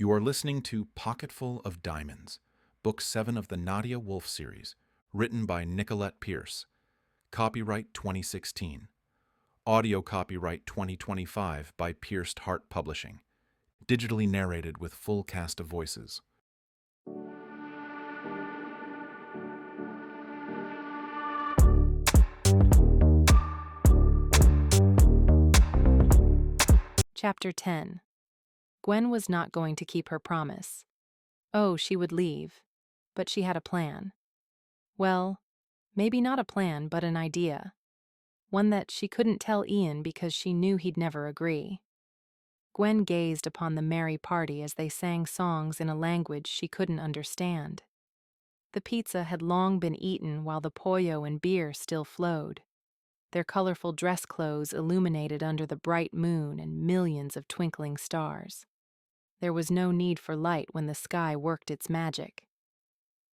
You are listening to Pocketful of Diamonds, Book 7 of the Nadia Wolf series, written by Nicolette Pierce. Copyright 2016. Audio copyright 2025 by Pierced Heart Publishing. Digitally narrated with full cast of voices. Chapter 10. Gwen was not going to keep her promise. Oh, she would leave. But she had a plan. Well, maybe not a plan, but an idea. One that she couldn't tell Ian because she knew he'd never agree. Gwen gazed upon the merry party as they sang songs in a language she couldn't understand. The pizza had long been eaten while the pollo and beer still flowed, their colorful dress clothes illuminated under the bright moon and millions of twinkling stars. There was no need for light when the sky worked its magic.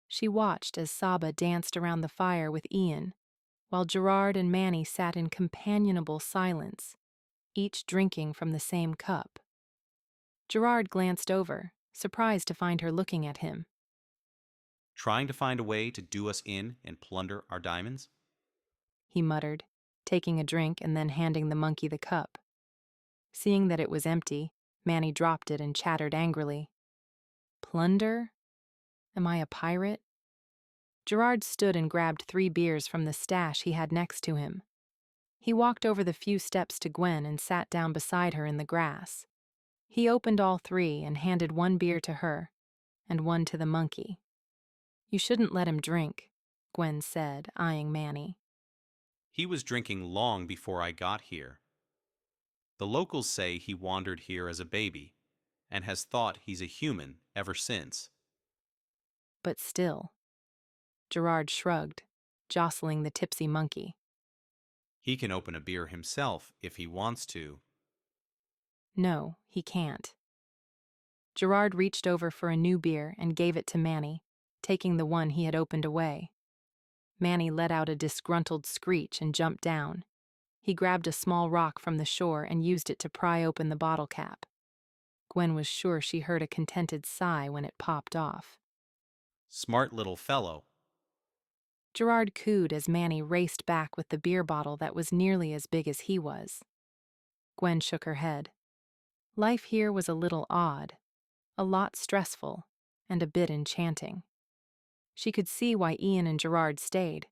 She watched as Saba danced around the fire with Ian, while Gerard and Manny sat in companionable silence, each drinking from the same cup. Gerard glanced over, surprised to find her looking at him. Trying to find a way to do us in and plunder our diamonds? He muttered, taking a drink and then handing the monkey the cup. Seeing that it was empty, Manny dropped it and chattered angrily. Plunder? Am I a pirate? Gerard stood and grabbed 3 beers from the stash he had next to him. He walked over the few steps to Gwen and sat down beside her in the grass. He opened all 3 and handed 1 beer to her, and 1 to the monkey. You shouldn't let him drink, Gwen said, eyeing Manny. He was drinking long before I got here. The locals say he wandered here as a baby, and has thought he's a human ever since. But still. Gerard shrugged, jostling the tipsy monkey. He can open a beer himself if he wants to. No, he can't. Gerard reached over for a new beer and gave it to Manny, taking the one he had opened away. Manny let out a disgruntled screech and jumped down. He grabbed a small rock from the shore and used it to pry open the bottle cap. Gwen was sure she heard a contented sigh when it popped off. Smart little fellow. Gerard cooed as Manny raced back with the beer bottle that was nearly as big as he was. Gwen shook her head. Life here was a little odd, a lot stressful, and a bit enchanting. She could see why Ian and Gerard stayed,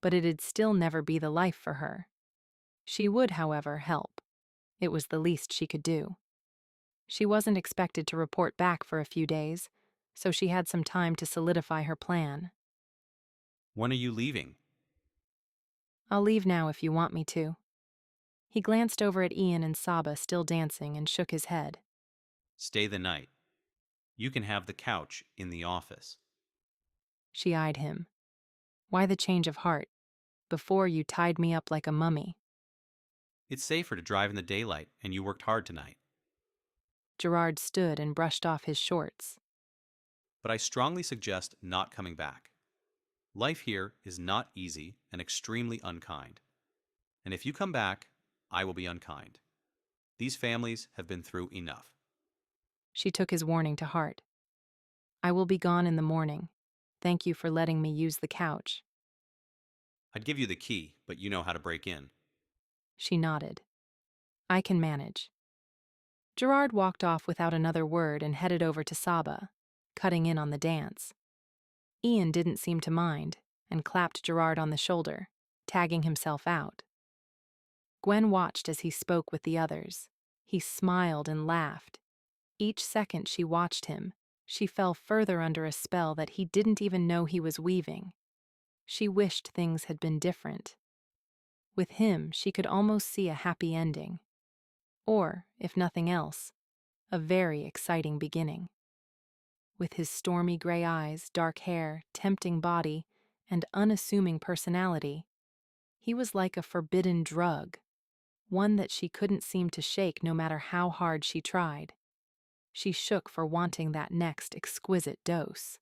but it'd still never be the life for her. She would, however, help. It was the least she could do. She wasn't expected to report back for a few days, so she had some time to solidify her plan. When are you leaving? I'll leave now if you want me to. He glanced over at Ian and Saba still dancing and shook his head. Stay the night. You can have the couch in the office. She eyed him. Why the change of heart? Before you tied me up like a mummy. It's safer to drive in the daylight, and you worked hard tonight. Gerard stood and brushed off his shorts. But I strongly suggest not coming back. Life here is not easy and extremely unkind. And if you come back, I will be unkind. These families have been through enough. She took his warning to heart. I will be gone in the morning. Thank you for letting me use the couch. I'd give you the key, but you know how to break in. She nodded. I can manage. Gerard walked off without another word and headed over to Saba, cutting in on the dance. Ian didn't seem to mind and clapped Gerard on the shoulder, tagging himself out. Gwen watched as he spoke with the others. He smiled and laughed. Each second she watched him, she fell further under a spell that he didn't even know he was weaving. She wished things had been different. With him, she could almost see a happy ending. Or, if nothing else, a very exciting beginning. With his stormy gray eyes, dark hair, tempting body, and unassuming personality, he was like a forbidden drug, one that she couldn't seem to shake no matter how hard she tried. She shook for wanting that next exquisite dose.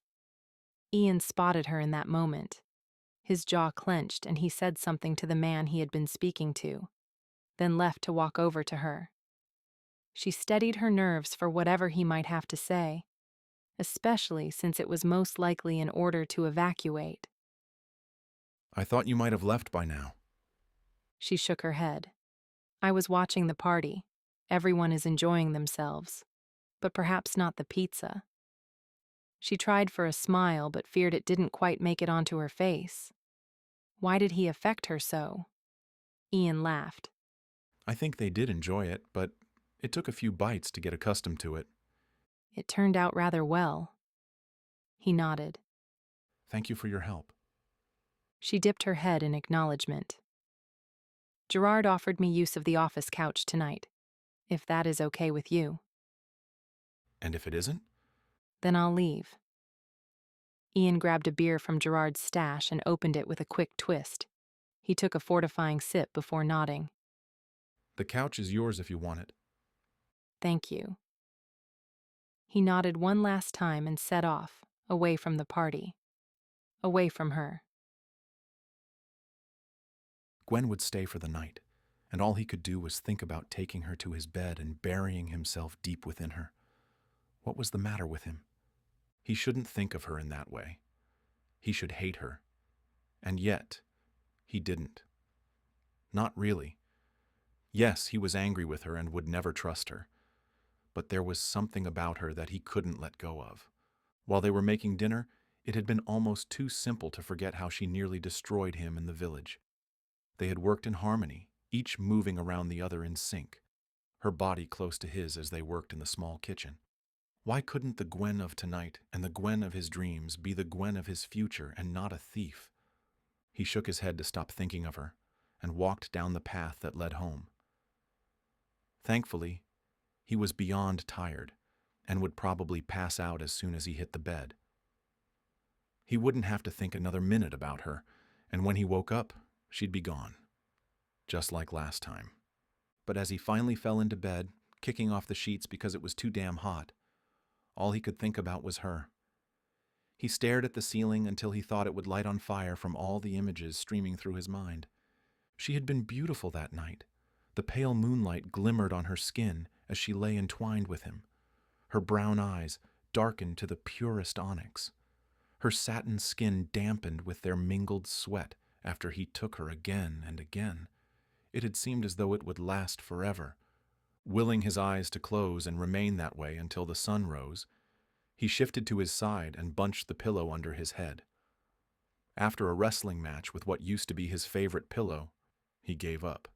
Ian spotted her in that moment. His jaw clenched and he said something to the man he had been speaking to, then left to walk over to her. She steadied her nerves for whatever he might have to say, especially since it was most likely in order to evacuate. I thought you might have left by now. She shook her head. I was watching the party. Everyone is enjoying themselves, but perhaps not the pizza. She tried for a smile, but feared it didn't quite make it onto her face. Why did he affect her so? Ian laughed. I think they did enjoy it, but it took a few bites to get accustomed to it. It turned out rather well. He nodded. Thank you for your help. She dipped her head in acknowledgement. Gerard offered me use of the office couch tonight, if that is okay with you. And if it isn't? Then I'll leave. Ian grabbed a beer from Gerard's stash and opened it with a quick twist. He took a fortifying sip before nodding. The couch is yours if you want it. Thank you. He nodded one last time and set off, away from the party. Away from her. Gwen would stay for the night, and all he could do was think about taking her to his bed and burying himself deep within her. What was the matter with him? He shouldn't think of her in that way. He should hate her. And yet, he didn't. Not really. Yes, he was angry with her and would never trust her. But there was something about her that he couldn't let go of. While they were making dinner, it had been almost too simple to forget how she nearly destroyed him in the village. They had worked in harmony, each moving around the other in sync, her body close to his as they worked in the small kitchen. Why couldn't the Gwen of tonight and the Gwen of his dreams be the Gwen of his future and not a thief? He shook his head to stop thinking of her and walked down the path that led home. Thankfully, he was beyond tired and would probably pass out as soon as he hit the bed. He wouldn't have to think another minute about her, and when he woke up, she'd be gone, just like last time. But as he finally fell into bed, kicking off the sheets because it was too damn hot, all he could think about was her. He stared at the ceiling until he thought it would light on fire from all the images streaming through his mind. She had been beautiful that night. The pale moonlight glimmered on her skin as she lay entwined with him. Her brown eyes darkened to the purest onyx. Her satin skin dampened with their mingled sweat after he took her again and again. It had seemed as though it would last forever. Willing his eyes to close and remain that way until the sun rose, he shifted to his side and bunched the pillow under his head. After a wrestling match with what used to be his favorite pillow, he gave up.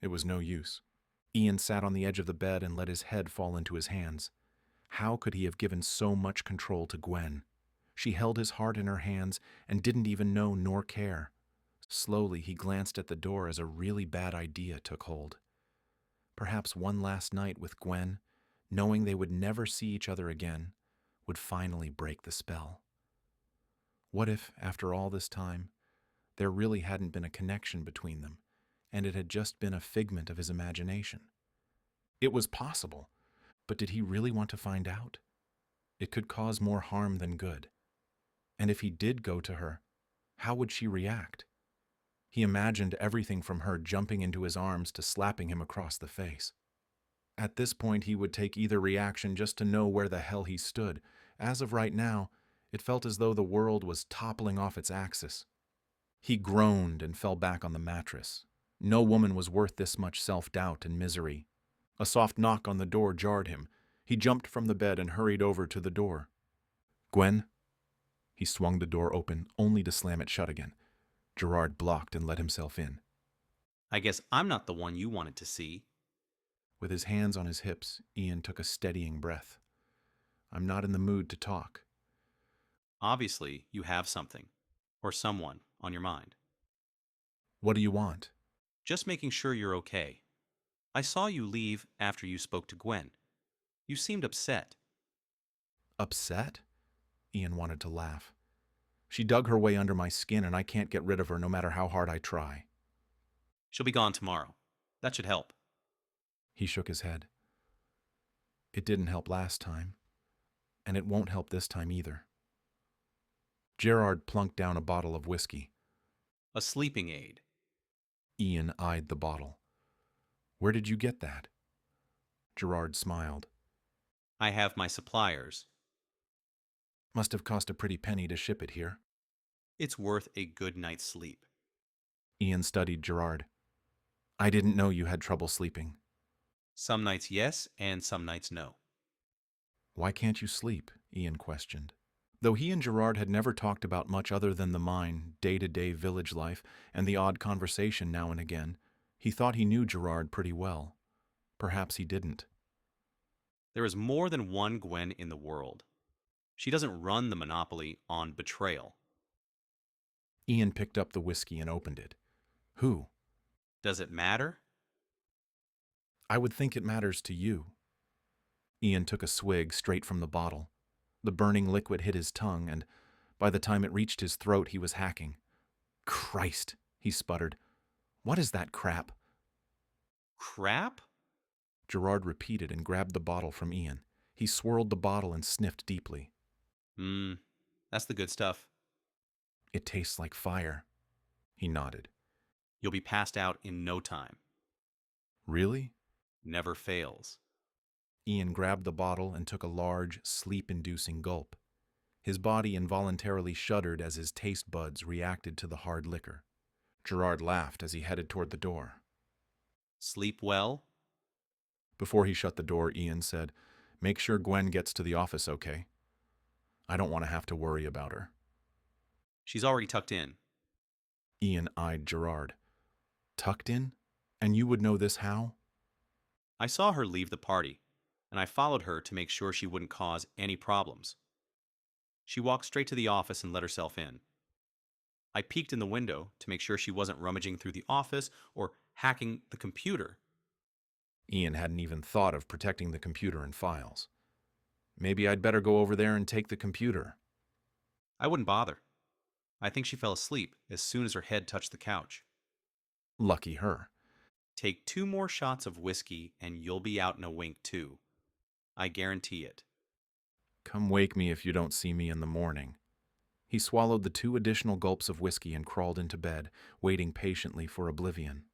It was no use. Ian sat on the edge of the bed and let his head fall into his hands. How could he have given so much control to Gwen? She held his heart in her hands and didn't even know nor care. Slowly, he glanced at the door as a really bad idea took hold. Perhaps one last night with Gwen, knowing they would never see each other again, would finally break the spell. What if, after all this time, there really hadn't been a connection between them, and it had just been a figment of his imagination? It was possible, but did he really want to find out? It could cause more harm than good. And if he did go to her, how would she react? He imagined everything from her jumping into his arms to slapping him across the face. At this point, he would take either reaction just to know where the hell he stood. As of right now, it felt as though the world was toppling off its axis. He groaned and fell back on the mattress. No woman was worth this much self-doubt and misery. A soft knock on the door jarred him. He jumped from the bed and hurried over to the door. "Gwen?" He swung the door open, only to slam it shut again. Gerard blocked and let himself in. I guess I'm not the one you wanted to see. With his hands on his hips, Ian took a steadying breath. "I'm not in the mood to talk." Obviously, you have something, or someone, on your mind. "What do you want?" Just making sure you're okay. I saw you leave after you spoke to Gwen. You seemed upset. "Upset?" Ian wanted to laugh. "She dug her way under my skin and I can't get rid of her no matter how hard I try." She'll be gone tomorrow. That should help. He shook his head. "It didn't help last time, and it won't help this time either." Gerard plunked down a bottle of whiskey. A sleeping aid. Ian eyed the bottle. "Where did you get that?" Gerard smiled. I have my suppliers. Must have cost a pretty penny to ship it here. It's worth a good night's sleep. Ian studied Gerard. I didn't know you had trouble sleeping. Some nights yes, and some nights no. Why can't you sleep? Ian questioned. Though he and Gerard had never talked about much other than the mine, day-to-day village life, and the odd conversation now and again, he thought he knew Gerard pretty well. Perhaps he didn't. There is more than one Gwen in the world. She doesn't run the monopoly on betrayal. Ian picked up the whiskey and opened it. Who? Does it matter? I would think it matters to you. Ian took a swig straight from the bottle. The burning liquid hit his tongue, and by the time it reached his throat, he was hacking. Christ, he sputtered. What is that crap? Crap? Gerard repeated and grabbed the bottle from Ian. He swirled the bottle and sniffed deeply. That's the good stuff. It tastes like fire. He nodded. You'll be passed out in no time. Really? Never fails. Ian grabbed the bottle and took a large, sleep-inducing gulp. His body involuntarily shuddered as his taste buds reacted to the hard liquor. Gerard laughed as he headed toward the door. Sleep well? Before he shut the door, Ian said, Make sure Gwen gets to the office okay. I don't want to have to worry about her. She's already tucked in. Ian eyed Gerard. Tucked in? And you would know this how? I saw her leave the party, and I followed her to make sure she wouldn't cause any problems. She walked straight to the office and let herself in. I peeked in the window to make sure she wasn't rummaging through the office or hacking the computer. Ian hadn't even thought of protecting the computer and files. Maybe I'd better go over there and take the computer. I wouldn't bother. I think she fell asleep as soon as her head touched the couch. Lucky her. Take 2 more shots of whiskey and you'll be out in a wink too. I guarantee it. Come wake me if you don't see me in the morning. He swallowed the 2 additional gulps of whiskey and crawled into bed, waiting patiently for oblivion.